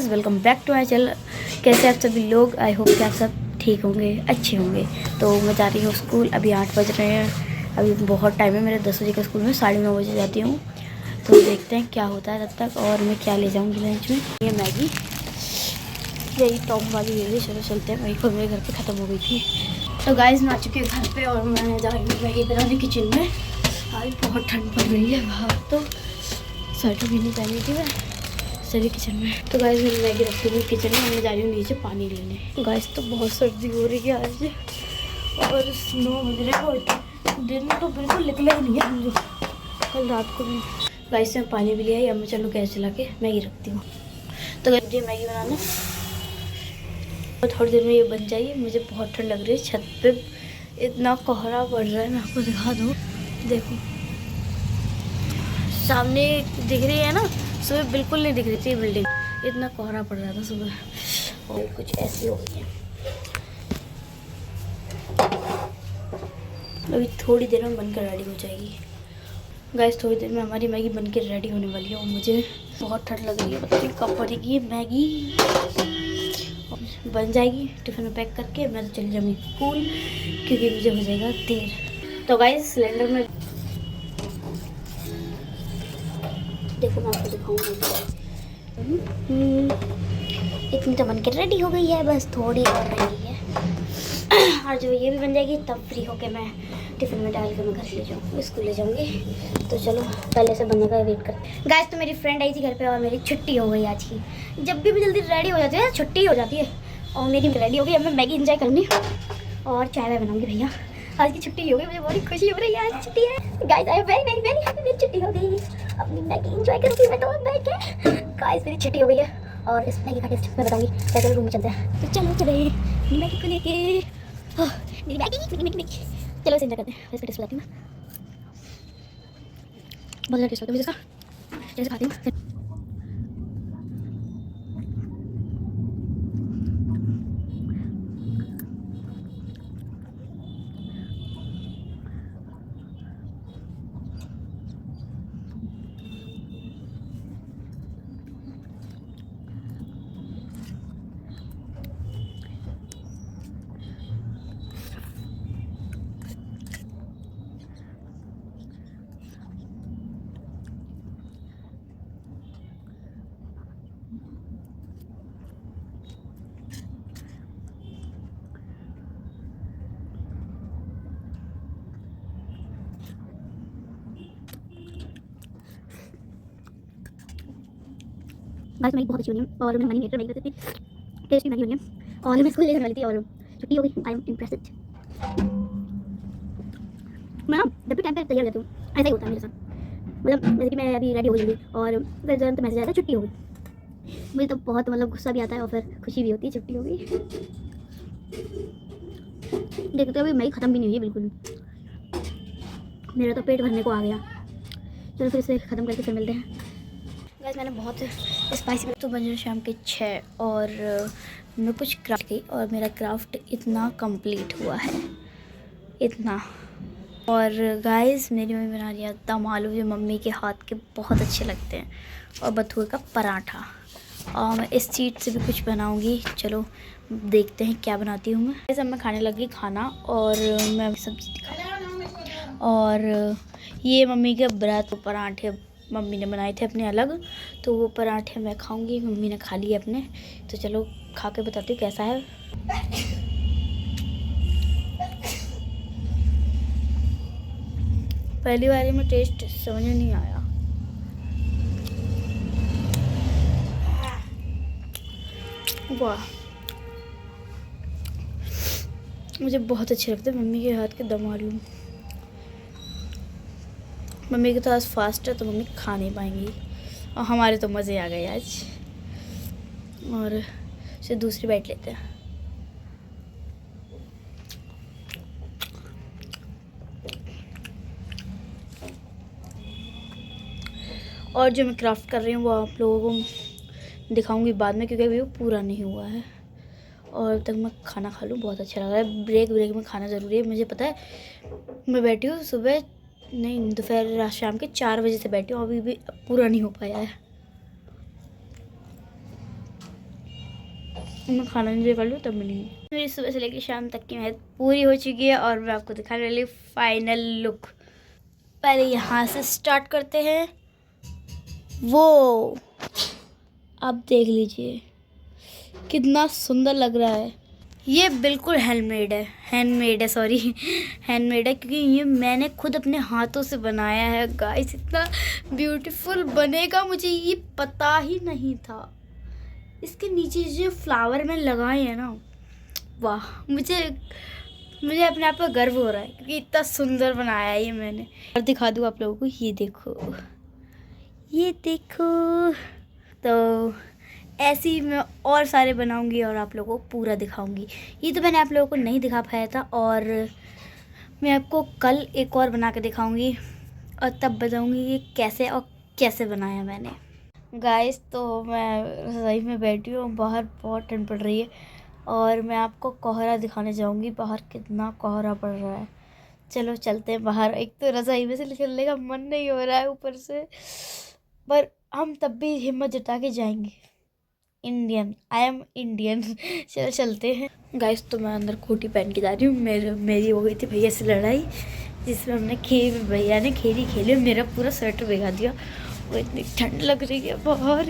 Guys, welcome back to my channel. कैसे आप सभी लोग? आई होप कि आप सब ठीक होंगे, अच्छे होंगे। तो मैं जा रही हूँ स्कूल। अभी 8 बज रहे हैं। अभी बहुत टाइम है मेरे। 10 बजे का स्कूल में 9:30 बजे जाती हूँ। तो देखते हैं क्या होता है तब तक, और मैं क्या ले जाऊँगी लंच में। ये मैगी, यही टॉप वाली ले ली। चलो चलते हैं। मैगी मेरे घर पर ख़त्म हो गई थी। तो गाइस, मैं आ चुकी हूँ घर पर और मैं जा रही हूँ मैगी बनाने किचन में। आज बहुत ठंड पड़ रही है बाहर, तो स्वेटर भी नहीं पहनी थी मैं। चलिए किचन में। तो गाइस, मैंने मैगी रखी हुई किचन में। मैं जा रही हूँ नीचे पानी लेने। गाइस, तो बहुत सर्दी हो रही है आज, और 9 बज रहे हो। दिन तो बिल्कुल निकला ही नहीं है मुझे, कल रात को भी। गाइस, मैं पानी भी ले आई। अब मैं चलो गैस चला के मैगी रखती हूँ। तो गाइस, मुझे मैगी बनाना और थोड़ी देर में ये बन जाएगी। मुझे बहुत ठंड लग रही है। छत पे इतना कोहरा पड़ रहा है, मैं आपको दिखा दूँ। देखो सामने दिख रही है ना, सुबह बिल्कुल नहीं दिख रही थी बिल्डिंग, इतना कोहरा पड़ रहा था सुबह। और कुछ ऐसी हो गई है। अभी थोड़ी देर में बनकर रेडी हो जाएगी। गाइस, थोड़ी देर में हमारी मैगी बनकर रेडी होने वाली है और मुझे बहुत ठंड लग रही है। पता नहीं कब बनेगी ये मैगी। बन जाएगी, टिफिन में पैक करके मैं तो चली जाऊँगी स्कूल, क्योंकि मुझे हो जाएगा देर। तो गाइस, सिलेंडर में देखो, मैं आपको दिखाऊंगी। इतनी तो बनकर रेडी हो गई है, बस थोड़ी और रह गई है। और जब ये भी बन जाएगी तब फ्री होके मैं टिफिन में डाल के मैं घर ले जाऊँ, स्कूल ले जाऊँगी। तो चलो पहले से बनने का वेट करते। गाइस, तो मेरी फ्रेंड आई थी घर पे और मेरी छुट्टी हो गई आज की। जब भी मैं जल्दी रेडी हो जाती है छुट्टी हो जाती है, और मेरी रेडी हो गई। अब मैं मैगी इंजॉय करूँगी और चाय वाय बनाऊँगी। भैया आज की छुट्टी हो गई, मुझे बहुत खुशी हो रही है। आज छुट्टी है guys, I am very very very happy. मेरी छुट्टी हो गई, अपनी मैगी एंजॉय करूँगी मैं तो बैठ के। गाइस, मेरी छुट्टी हो गई है और इस मैगी का टेस्ट मैं बताऊँगी। कैसे रूम में चलते हैं, तो चलो चले मैगी को लेके। मेरी मैगी मैगी मैगी, चलो इसे एंजॉय करते हैं। इसका टेस्ट बताती हूँ मैं। बहुत ज़्यादा टेस्ट लगता है मुझे इसका, जैसे खाती हूँ। गाइस, मैगी बहुत अच्छी बनी है और मैं मनी मेटर मैगी करती थी। टेस्टी मैगी बनी है और मैं स्कूल ले जाने वाली थी और छुट्टी हो गई। I am impressed. मैं ना जब भी टाइम पे तैयार रहती हूँ, ऐसा ही होता है मेरे साथ। मतलब जैसे कि मैं अभी रेडी हो गई और फिर तुरंत मैसेज आया था छुट्टी हो गई। मुझे तो बहुत मतलब गुस्सा भी आता है और फिर खुशी भी होती है, छुट्टी हो गई। देखते अभी मैगी ख़त्म भी नहीं हुई है बिल्कुल। मेरा तो पेट भरने को आ गया। चलो फिर इसे ख़त्म करके फिर मिलते हैं। गाइस, मैंने बहुत स्पाइसी। तो बज रहे शाम के 6 और मैं कुछ क्राफ्ट की और मेरा क्राफ्ट इतना कंप्लीट हुआ है, इतना। और गाइस, मेरी मम्मी बना रही है दम आलू, जो मम्मी के हाथ के बहुत अच्छे लगते हैं, और बथुए का पराठा। और मैं इस चीज़ से भी कुछ बनाऊंगी। चलो देखते हैं क्या बनाती हूँ मैं। सब मैं खाने लगी खाना, और मैं सब्जी दिखा। और ये मम्मी के व्रत पराठे मम्मी ने बनाए थे अपने अलग, तो वो पराठे मैं खाऊंगी। मम्मी ने खा लिए अपने, तो चलो खा के बताती हूँ कैसा है। पहली बार में टेस्ट समझ में नहीं आया। वाह, मुझे बहुत अच्छे लगते हैं मम्मी के हाथ के दम आलू। मम्मी के तो आज फास्ट है तो मम्मी खा नहीं पाएंगी, और हमारे तो मज़े आ गए आज। और फिर दूसरी बाइट लेते हैं। और जो मैं क्राफ्ट कर रही हूँ वो आप लोगों को दिखाऊंगी बाद में, क्योंकि अभी वो पूरा नहीं हुआ है। और तक मैं खाना खा लूँ, बहुत अच्छा लग रहा है। ब्रेक में खाना ज़रूरी है, मुझे पता है। मैं बैठी हूँ सुबह नहीं, दोपहर शाम के 4 बजे से बैठी हूँ, अभी भी पूरा नहीं हो पाया है। मैं खाना एंजॉय कर लूँ तब मिलेंगे। मेरी सुबह से लेकर शाम तक की मेहनत पूरी हो चुकी है और मैं आपको दिखाने वाली फाइनल लुक। पहले यहाँ से स्टार्ट करते हैं। वो आप देख लीजिए कितना सुंदर लग रहा है। ये बिल्कुल हैंडमेड है सॉरी हैंडमेड है, क्योंकि ये मैंने खुद अपने हाथों से बनाया है गाइस। इतना ब्यूटीफुल बनेगा मुझे ये पता ही नहीं था। इसके नीचे जो फ्लावर मैंने लगाए हैं ना, वाह, मुझे अपने आप पर गर्व हो रहा है क्योंकि इतना सुंदर बनाया है ये मैंने। और दिखा दूँ आप लोगों को, ये देखो। तो ऐसे ही मैं और सारे बनाऊंगी और आप लोगों को पूरा दिखाऊंगी। ये तो मैंने आप लोगों को नहीं दिखा पाया था और मैं आपको कल एक और बना के दिखाऊंगी और तब बताऊंगी कि कैसे बनाया मैंने। गाइस तो मैं रज़ाई में बैठी हूँ, बाहर बहुत ठंड पड़ रही है और मैं आपको कोहरा दिखाने जाऊंगी। बाहर कितना कोहरा पड़ रहा है। चलो चलते हैं बाहर। एक तो रज़ाई में से निकलने का मन नहीं हो रहा है ऊपर से, पर हम तब भी हिम्मत जुटा के जाएंगे। I am Indian. चलो चलते हैं गाइस। तो मैं अंदर कोटी पहन के जा रही हूँ। मेरी हो गई थी भैया से लड़ाई, जिसमें हमने भैया ने खेली मेरा पूरा स्वेटर भिगा दिया। और इतनी ठंड लग रही है बाहर,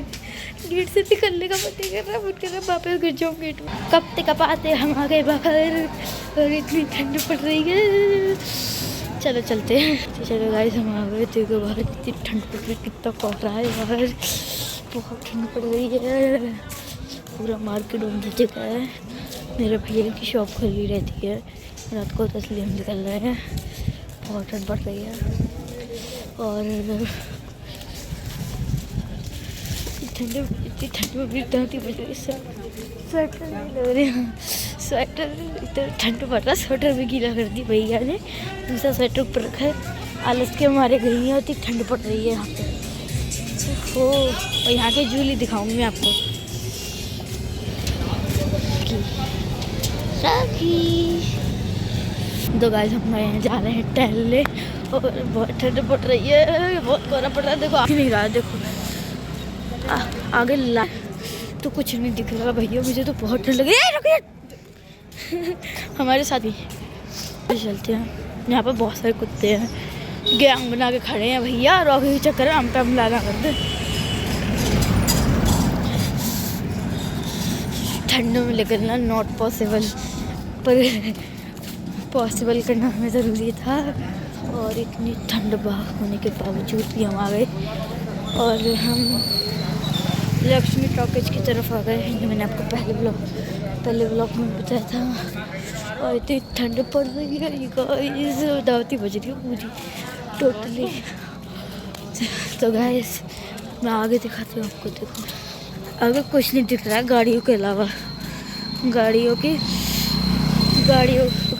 गेट से निकलने का मन नहीं कर रहा वापस गिर जाऊँ गेट में। कपते कपाते हम आ गए बाहर और इतनी ठंड पड़ रही है। चलो चलते हैं। चलो गाइस हम आ गए। देखो बाहर कितनी ठंड पड़ रही है, कितना कोहरा है बाहर, बहुत ठंड पड़ रही है। पूरा मार्केट बंद हो चुका है। मेरे भैया की शॉप खुली रहती है रात को, तो इसलिए हम निकल रहे हैं। बहुत ठंड पड़ रही है और इतनी ठंड में भी दादी बज रही। स्वेटर नहीं लग रही, स्वेटर इतना ठंड पड़ रहा, स्वेटर भी गीला कर दी भैया ने। दूसरा स्वेटर ऊपर रखा है, आलस के हमारे गई है। इतनी ठंड पड़ रही है यहाँ पे। और यहाँ के झूले दिखाऊंगी मैं आपको। दो गाइस हम यहाँ जा रहे हैं टहलने और बहुत ठंड पड़ रही है, बहुत कोहरा पड़ रहा है। देखो आगे नहीं रहा, देखो आगे तो कुछ नहीं दिख रहा भैया, मुझे तो बहुत ठंड लग रही है। हमारे साथ ही चलते हैं। यहाँ पर बहुत सारे कुत्ते हैं, गैंग बना के खड़े हैं भैया। रॉकी के चक्कर हम पे हमला ना कर दे। ठंड में निकलना नॉट पॉसिबल, पर पॉसिबल करना हमें ज़रूरी था। और इतनी ठंड होने के बावजूद भी हम आ गए और हम लक्ष्मी टॉकीज की तरफ आ गए। ये मैंने आपको पहले ब्लॉग में बताया था। और इतनी ठंड पड़ रही है गाइस, दावती बज रही है पूरी टोटली। तो गाइस मैं आगे दिखाती हूँ आपको। देखो आगे कुछ नहीं दिख रहा है गाड़ियों के अलावा, गाड़ियों की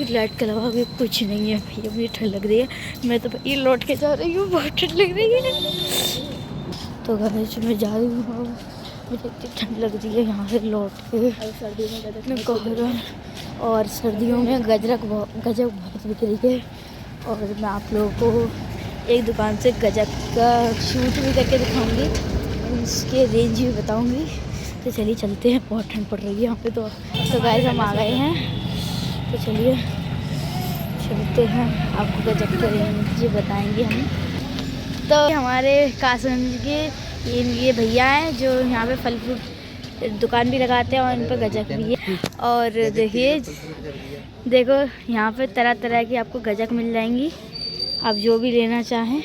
लाइट के अलावा अभी कुछ नहीं है भैया। मुझे ठंड लग रही है, मैं तो भाई लौट के जा रही हूँ, बहुत ठंड लग रही है। तो गाइस मैं जा रही हूँ, मुझे इतनी ठंड लग रही है यहाँ से लौट के। सर्दियों में कोहरा और सर्दियों में गजक बहुत बिक रही है। और मैं आप लोगों को एक दुकान से गजक का शूट भी करके दिखाऊंगी, उसके रेंज भी बताऊंगी। तो चलिए चलते हैं, बहुत ठंड पड़ रही है यहाँ पे। तो गाइस हम आ गए हैं, तो चलिए चलते हैं, आपको गजक के रेंज बताएंगे हम। तो हमारे कासगंज के ये भैया हैं जो यहाँ पे फल फ्रूट दुकान भी लगाते हैं और इन पर गजक भी है। और देखिए, देखो यहाँ पे तरह तरह की आपको गजक मिल जाएंगी, आप जो भी लेना चाहें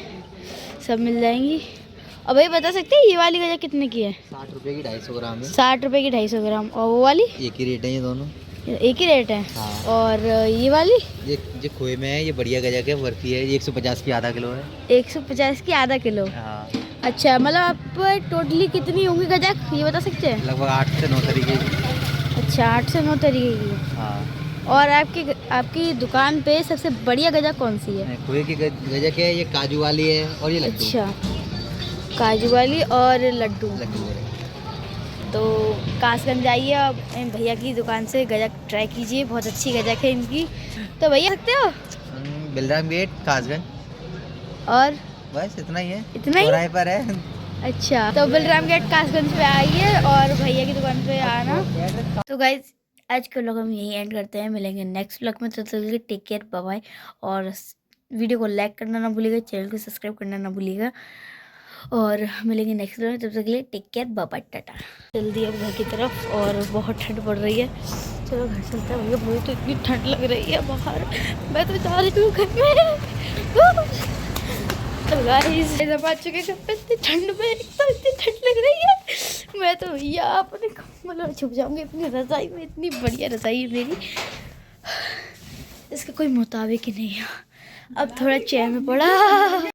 सब मिल जाएंगी। और भाई बता सकते हैं ये वाली गजक कितने की है? 60 रुपये की 250 ग्राम है। 60 रुपये की 250 ग्राम। और वो वाली? एक ही रेट है, ये दोनों एक ही रेट है। हाँ। और ये वाली? ये खोए में है, ये बढ़िया गजक है, बर्फी है, ये 150 की आधा किलो है। 150 की आधा किलो? हाँ। अच्छा, मतलब आप टोटली कितनी होंगी गजक ये बता सकते हैं? लगभग 8 से 9 तरीके की। अच्छा, 8 से 9 तरीके की। हाँ। और आपकी दुकान पे सबसे बढ़िया गजक कौन सी है? खोए की गजक है, ये काजू वाली है और ये लड्डू। अच्छा, काजू वाली और लड्डू। तो कासगंज जाइए और भैया की दुकान से गजक ट्राई कीजिए, बहुत अच्छी गजक है इनकी। तो भैया सकते हो? बलराम गेट कासगंज। और बस इतना ही है, इतना ही चौराहे पर है। अच्छा, तो बलराम गेट कासगंज पे आइए और भैया की दुकान पे आना। तो गाइज आज के व्लॉग हम यही एंड करते हैं, मिलेंगे नेक्स्ट व्लॉग में। तो टेक केयर, बाय बाय। और वीडियो को लाइक करना ना भूलिएगा, चैनल को सब्सक्राइब करना ना भूलिएगा, और मिलेंगे नेक्स्ट व्लॉग में। तब तक के लिए take care, bye bye, tata. जल्दी अब घर की तरफ, और बहुत ठंड पड़ रही है। चलो घर चलते हैं भैया, मुझे तो इतनी ठंड लग रही है बाहर, मैं तो जा रही हूँ घर में। तो गाइस जब आ चुके घर पे, इतनी ठंड में, तो इतनी ठंड लग रही है, मैं तो भैया अपने कम्बल में छुप जाऊंगी, अपनी रजाई में। इतनी बढ़िया रजाई है मेरी, इसका कोई मुताबिक ही नहीं है। अब थोड़ा चैन में पड़ा।